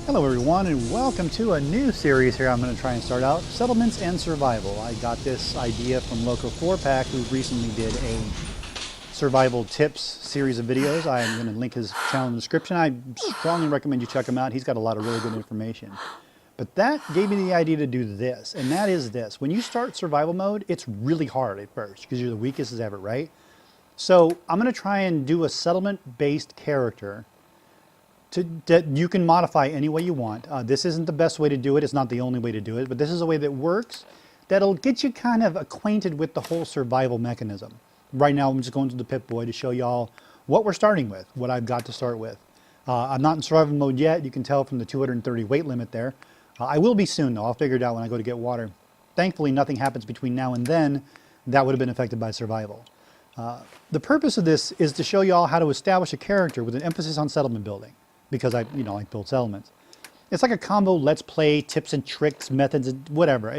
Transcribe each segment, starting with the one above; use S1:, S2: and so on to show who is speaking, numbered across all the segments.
S1: Hello everyone and welcome to a new series here. I'm going to try and start out Settlements and Survival. I got this idea from Loco4Pack, who recently did a survival tips series of videos. I'm going to link his channel in the description. I strongly recommend you check him out. He's got a lot of really good information. But that gave me the idea to do this, and that is this. When you start survival mode, it's really hard at first because you're the weakest as ever, right? So I'm going to try and do a settlement-based character that you can modify any way you want. This isn't the best way to do it. It's not the only way to do it, but this is a way that works that'll get you kind of acquainted with the whole survival mechanism. Right now, I'm just going to the Pip-Boy to show y'all what we're starting with, what I've got to start with. I'm not in survival mode yet. You can tell from the 230 weight limit there. I will be soon, though. I'll figure it out when I go to get water. Thankfully, nothing happens between now and then that would have been affected by survival. The purpose of this is to show y'all how to establish a character with an emphasis on settlement building, because I build settlements. It's like a combo let's play, tips and tricks, methods, and whatever.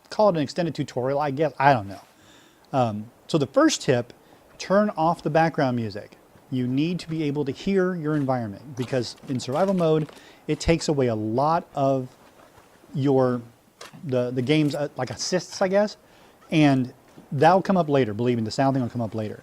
S1: Call it an extended tutorial, I guess. I don't know. So the first tip, turn off the background music. You need to be able to hear your environment, because in survival mode, it takes away a lot of the game's like assists, I guess, and that'll come up later. Believe me, the sound thing will come up later.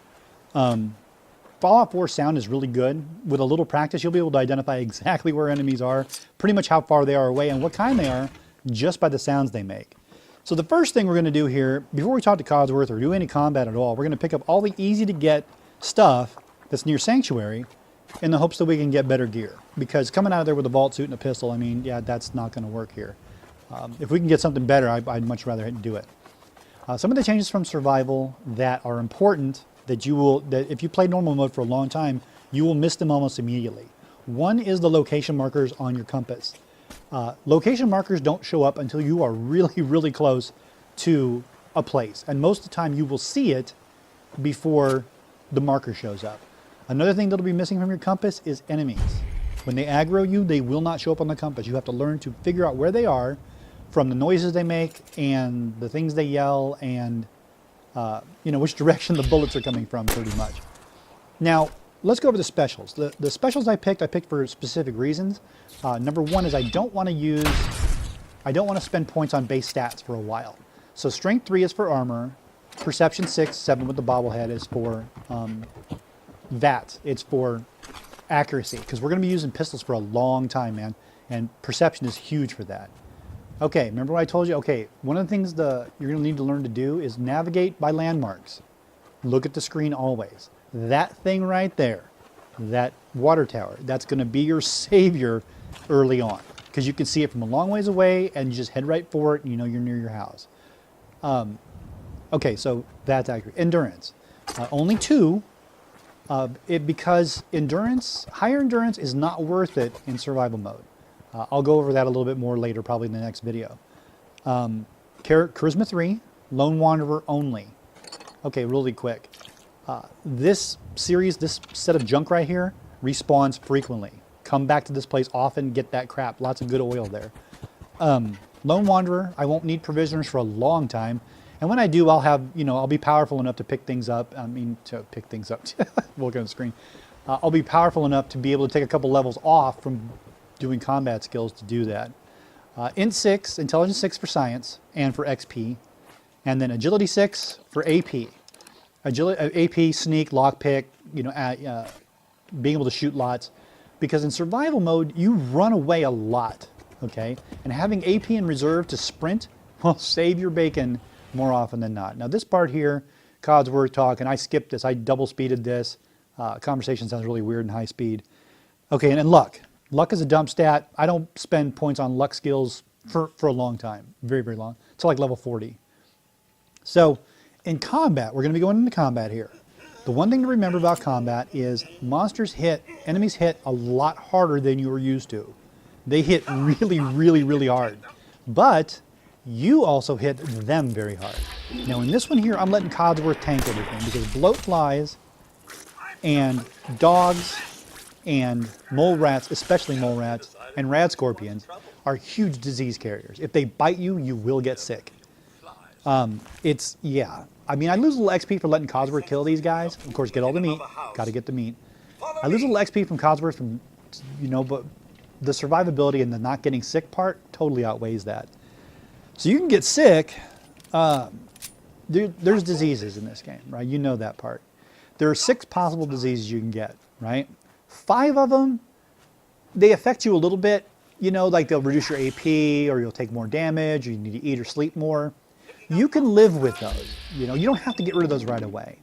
S1: Fallout 4 sound is really good. With a little practice, you'll be able to identify exactly where enemies are, pretty much how far they are away, and what kind they are, just by the sounds they make. So the first thing we're going to do here, before we talk to Codsworth or do any combat at all, we're going to pick up all the easy-to-get stuff that's near Sanctuary in the hopes that we can get better gear. Because coming out of there with a vault suit and a pistol, I mean, yeah, that's not going to work here. If we can get something better, I'd much rather do it. Some of the changes from survival that are important that if you play normal mode for a long time, you will miss them almost immediately. One is the location markers on your compass. Location markers don't show up until you are really, really close to a place. And most of the time you will see it before the marker shows up. Another thing that'll be missing from your compass is enemies. When they aggro you, they will not show up on the compass. You have to learn to figure out where they are from the noises they make and the things they yell and which direction the bullets are coming from, pretty much. Now, let's go over the specials. The specials I picked for specific reasons. Number one is I don't want to spend points on base stats for a while. So Strength 3 is for armor, Perception 6, 7 with the bobblehead is for VATS. It's for accuracy, because we're going to be using pistols for a long time, man. And Perception is huge for that. Okay, remember what I told you? Okay, one of the things you're going to need to learn to do is navigate by landmarks. Look at the screen always. That thing right there, that water tower, that's going to be your savior early on, because you can see it from a long ways away and you just head right for it and you know you're near your house. Okay, so that's accurate. Endurance. Only 2, because higher endurance is not worth it in survival mode. I'll go over that a little bit more later, probably in the next video. Charisma 3, Lone Wanderer only. Okay, really quick. This set of junk right here, respawns frequently. Come back to this place often, get that crap. Lots of good oil there. Lone Wanderer, I won't need provisioners for a long time. And when I do, I'll be powerful enough to pick things up. Look at the screen. I'll be powerful enough to be able to take a couple levels off from doing combat skills to do that. Int 6, Intelligence 6 for science and for XP. And then Agility 6 for AP. AP, sneak, lockpick, being able to shoot lots. Because in survival mode, you run away a lot, okay? And having AP in reserve to sprint will save your bacon more often than not. Now this part here, Codsworth talking, I skipped this, I double speeded this. Conversation sounds really weird in high speed. Okay, and then luck. Luck is a dump stat. I don't spend points on luck skills for a long time, very, very long. It's like level 40. So in combat, we're going to be going into combat here. The one thing to remember about combat is enemies hit a lot harder than you were used to. They hit really, really, really hard. But you also hit them very hard. Now in this one here, I'm letting Codsworth tank everything, because bloat flies and dogs and mole rats, especially mole rats, and rad scorpions are huge disease carriers. If they bite you, you will get sick. Yeah. I mean, I lose a little XP for letting Codsworth kill these guys. Of course, get all the meat. Got to get the meat. I lose a little XP from Codsworth but the survivability and the not getting sick part totally outweighs that. So you can get sick. There's diseases in this game, right? You know that part. There are 6 possible diseases you can get, right? 5 of them, they affect you a little bit. You know, like they'll reduce your AP, or you'll take more damage, or you need to eat or sleep more. You can live with those. You know, you don't have to get rid of those right away.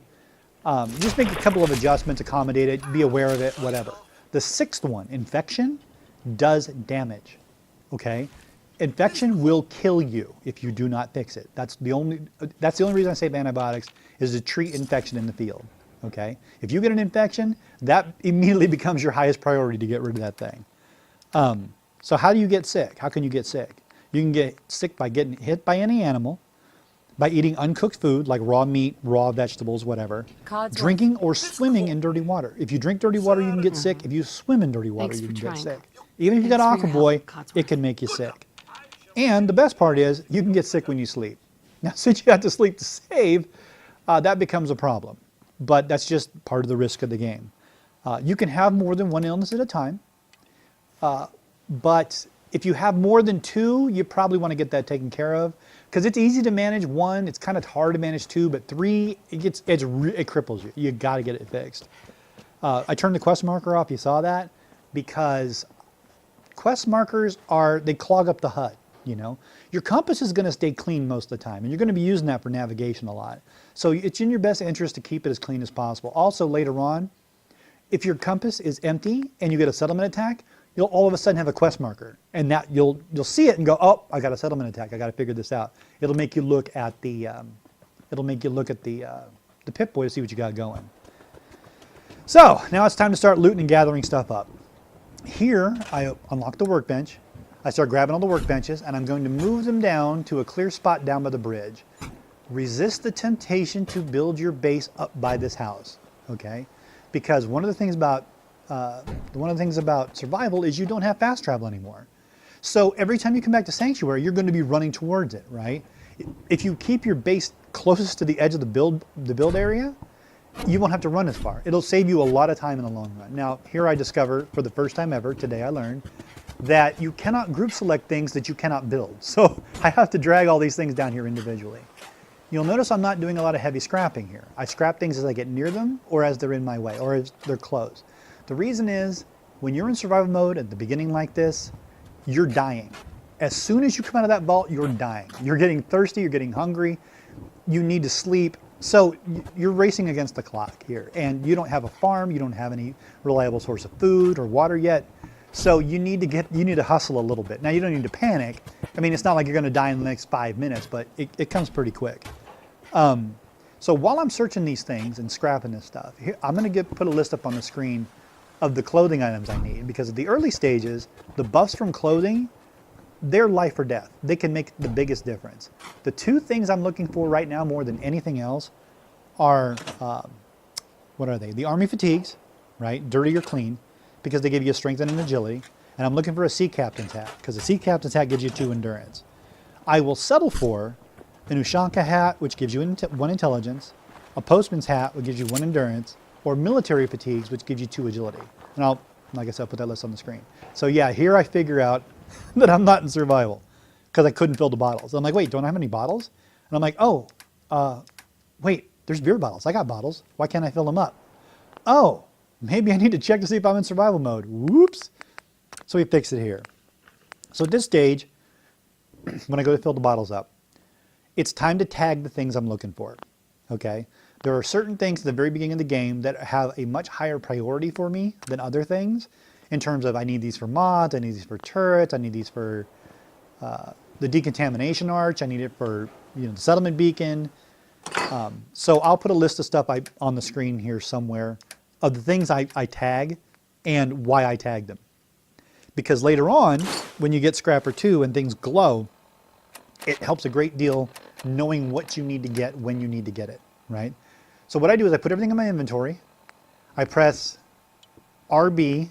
S1: Just make a couple of adjustments, accommodate it, be aware of it, whatever. The 6th one, infection, does damage, okay? Infection will kill you if you do not fix it. That's the only reason I save antibiotics, is to treat infection in the field, okay? If you get an infection, that immediately becomes your highest priority to get rid of that thing. So how do you get sick? How can you get sick? You can get sick by getting hit by any animal, by eating uncooked food like raw meat, raw vegetables, whatever, drinking or swimming in dirty water. If you drink dirty water, you can get sick. If you swim in dirty water, you can get sick. Even if you got Aquaboy, it can make you sick. And the best part is, you can get sick when you sleep. Now, since you have to sleep to save, that becomes a problem. But that's just part of the risk of the game. You can have more than one illness at a time. But if you have more than 2, you probably want to get that taken care of. Because it's easy to manage 1, it's kind of hard to manage 2, but 3, it cripples you. You got to get it fixed. I turned the quest marker off, you saw that, because quest markers they clog up the HUD, you know. Your compass is going to stay clean most of the time, and you're going to be using that for navigation a lot. So it's in your best interest to keep it as clean as possible. Also, later on, if your compass is empty and you get a settlement attack, you'll all of a sudden have a quest marker, and that you'll see it and go, oh, I got a settlement attack. I got to figure this out. It'll make you look at the Pip-Boy to see what you got going. So now it's time to start looting and gathering stuff up. Here I unlock the workbench. I start grabbing all the workbenches, and I'm going to move them down to a clear spot down by the bridge. Resist the temptation to build your base up by this house, okay? Because one of the things about survival is you don't have fast travel anymore. So every time you come back to Sanctuary, you're going to be running towards it, right? If you keep your base closest to the edge of the build area, you won't have to run as far. It'll save you a lot of time in the long run. Now, here I discover, for the first time ever, today I learned, that you cannot group select things that you cannot build. So I have to drag all these things down here individually. You'll notice I'm not doing a lot of heavy scrapping here. I scrap things as I get near them, or as they're in my way, or as they're close. The reason is, when you're in survival mode at the beginning like this, you're dying. As soon as you come out of that vault, you're dying. You're getting thirsty, you're getting hungry, you need to sleep. So you're racing against the clock here, and you don't have a farm, you don't have any reliable source of food or water yet. So you need to hustle a little bit. Now, you don't need to panic. I mean, it's not like you're going to die in the next 5 minutes, but it comes pretty quick. So while I'm searching these things and scrapping this stuff, here, I'm going to put a list up on the screen of the clothing items I need, because at the early stages, the buffs from clothing, they're life or death. They can make the biggest difference. The 2 things I'm looking for right now more than anything else are, what are they? The army fatigues, right? Dirty or clean, because they give you a strength and an agility. And I'm looking for a sea captain's hat, because a sea captain's hat gives you 2 endurance. I will settle for an Ushanka hat, which gives you 1 intelligence, a postman's hat, which gives you 1 endurance, or military fatigues, which gives you 2 agility. And I'll, like I said, I'll put that list on the screen. So yeah, here I figure out that I'm not in survival, because I couldn't fill the bottles. I'm like, wait, don't I have any bottles? And I'm like, oh, wait, there's beer bottles. I got bottles. Why can't I fill them up? Oh, maybe I need to check to see if I'm in survival mode. Whoops. So we fix it here. So at this stage, when I go to fill the bottles up, it's time to tag the things I'm looking for, okay? There are certain things at the very beginning of the game that have a much higher priority for me than other things, in terms of I need these for mods, I need these for turrets, I need these for the decontamination arch, I need it for the settlement beacon. So I'll put a list of stuff on the screen here somewhere of the things I tag and why I tag them. Because later on, when you get Scrapper 2 and things glow, it helps a great deal knowing what you need to get when you need to get it, right? So what I do is I put everything in my inventory. I press LB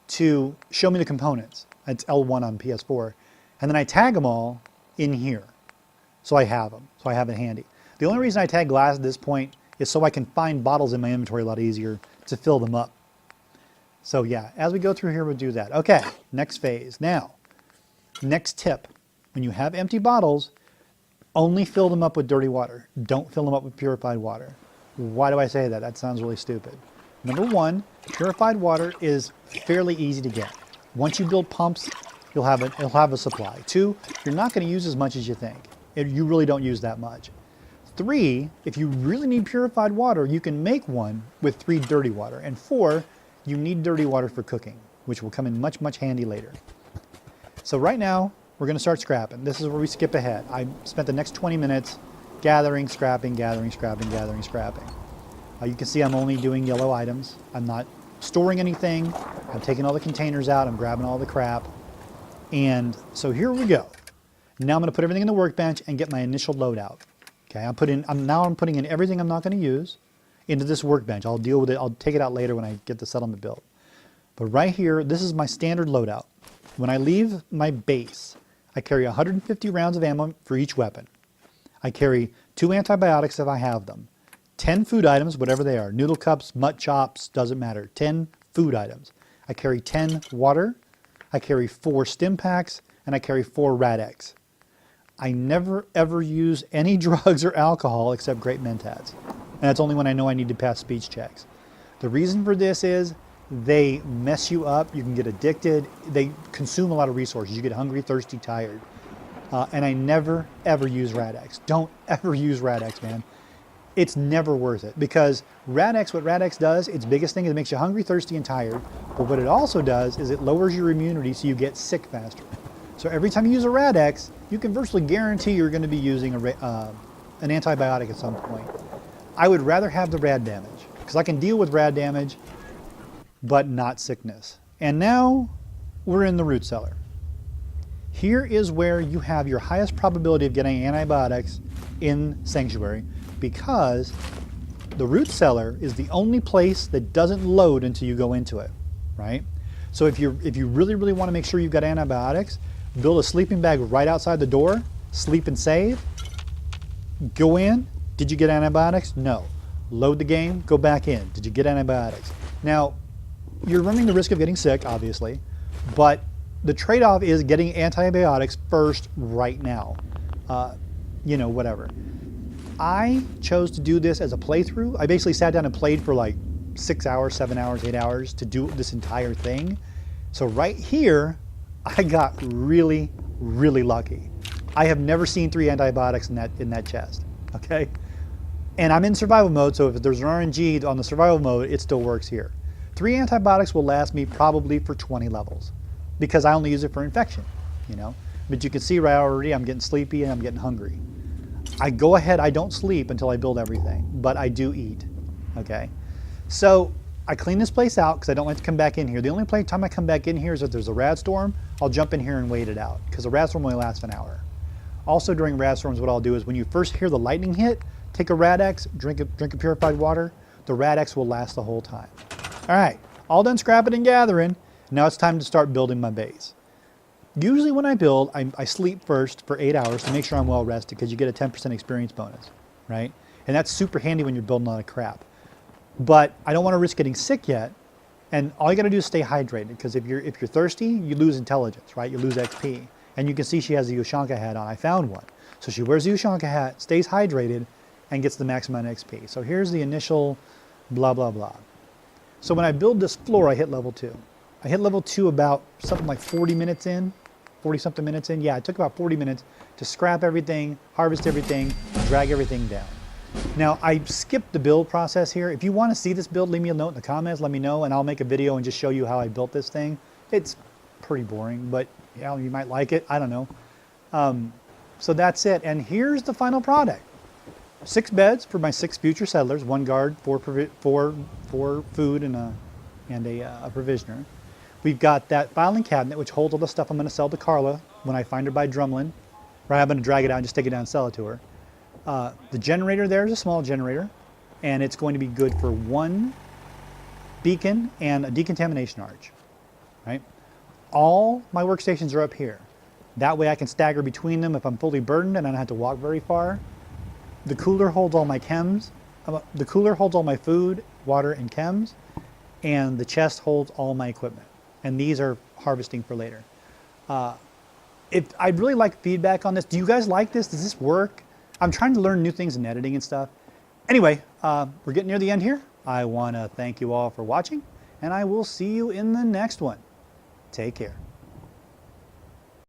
S1: to show me the components. It's L1 on PS4. And then I tag them all in here. So I have them. So I have it handy. The only reason I tag glass at this point is so I can find bottles in my inventory a lot easier to fill them up. So yeah, as we go through here, we'll do that. Okay, next phase. Now, next tip, when you have empty bottles, only fill them up with dirty water. Don't fill them up with purified water. Why do I say that? That sounds really stupid. Number one, purified water is fairly easy to get. Once you build pumps, you'll have a supply. Two, you're not going to use as much as you think. You really don't use that much. Three, if you really need purified water, you can make one with 3 dirty water. And 4, you need dirty water for cooking, which will come in much, much handy later. So right now, we're going to start scrapping. This is where we skip ahead. I spent the next 20 minutes gathering, scrapping, gathering, scrapping, gathering, scrapping. You can see I'm only doing yellow items. I'm not storing anything. I'm taking all the containers out. I'm grabbing all the crap. And so here we go. Now I'm going to put everything in the workbench and get my initial load out. Okay, I'm putting in everything I'm not going to use into this workbench. I'll deal with it. I'll take it out later when I get the settlement built. But right here, this is my standard loadout. When I leave my base, I carry 150 rounds of ammo for each weapon. I carry 2 antibiotics if I have them. 10 food items, whatever they are. Noodle cups, mutt chops, doesn't matter. 10 food items. I carry 10 water. I carry 4 stim packs, and I carry 4 Rad-X. I never ever use any drugs or alcohol except Great Mentats. And that's only when I know I need to pass speech checks. The reason for this is they mess you up. You can get addicted. They consume a lot of resources. You get hungry, thirsty, tired. And I never ever use Rad-X. Don't ever use Rad-X, man. It's never worth it because Rad-X, what Rad-X does, its biggest thing is it makes you hungry, thirsty, and tired. But what it also does is it lowers your immunity so you get sick faster. So every time you use a Rad-X, you can virtually guarantee you're going to be using an antibiotic at some point. I would rather have the rad damage because I can deal with rad damage, but not sickness. And now we're in the root cellar. Here is where you have your highest probability of getting antibiotics in Sanctuary because the root cellar is the only place that doesn't load until you go into it, right? So if you really, really want to make sure you've got antibiotics, build a sleeping bag right outside the door, sleep and save, go in. Did you get antibiotics? No. Load the game, go back in. Did you get antibiotics? Now, you're running the risk of getting sick, obviously, but the trade-off is getting antibiotics first right now. Whatever. I chose to do this as a playthrough. I basically sat down and played for like 6 hours, 7 hours, 8 hours to do this entire thing. So right here, I got really, really lucky. I have never seen 3 antibiotics in that chest, okay? And I'm in survival mode, so if there's an RNG on the survival mode, it still works here. 3 antibiotics will last me probably for 20 levels because I only use it for infection, But you can see right already I'm getting sleepy and I'm getting hungry. I go ahead, I don't sleep until I build everything, but I do eat, okay? So I clean this place out because I don't like to come back in here. The only time I come back in here is if there's a rad storm, I'll jump in here and wait it out because a rad storm only lasts an hour. Also during rad storms, what I'll do is when you first hear the lightning hit, take a Rad-X, drink a purified water, the Rad-X will last the whole time. All right, all done scrapping and gathering. Now it's time to start building my base. Usually when I build, I sleep first for 8 hours to make sure I'm well rested because you get a 10% experience bonus, right? And that's super handy when you're building a lot of crap. But I don't want to risk getting sick yet. And all you got to do is stay hydrated because if you're thirsty, you lose intelligence, right? You lose XP. And you can see she has a Ushanka hat on. I found one. So she wears the Ushanka hat, stays hydrated, and gets the maximum XP. So here's the initial blah, blah, blah. So when I build this floor, I hit level 2. I hit level 2 about something like 40 something minutes in. Yeah, it took about 40 minutes to scrap everything, harvest everything, drag everything down. Now, I skipped the build process here. If you want to see this build, leave me a note in the comments, let me know, and I'll make a video and just show you how I built this thing. It's pretty boring, but yeah, you might like it. I don't know. So that's it. And here's the final product. 6 beds for my 6 future settlers, 1 guard, 4 food, and a provisioner. We've got that filing cabinet, which holds all the stuff I'm going to sell to Carla when I find her by Drumlin. Right, I'm going to drag it out and just take it down and sell it to her. The generator there is a small generator, and it's going to be good for 1 beacon and a decontamination arch. Right? All my workstations are up here. That way I can stagger between them if I'm fully burdened and I don't have to walk very far. The cooler holds all my chems. The cooler holds all my food, water, and chems. and the chest holds all my equipment. And these are harvesting for later. I'd really like feedback on this. Do you guys like this? Does this work? I'm trying to learn new things in editing and stuff. Anyway, we're getting near the end here. I want to thank you all for watching, and I will see you in the next one. Take care.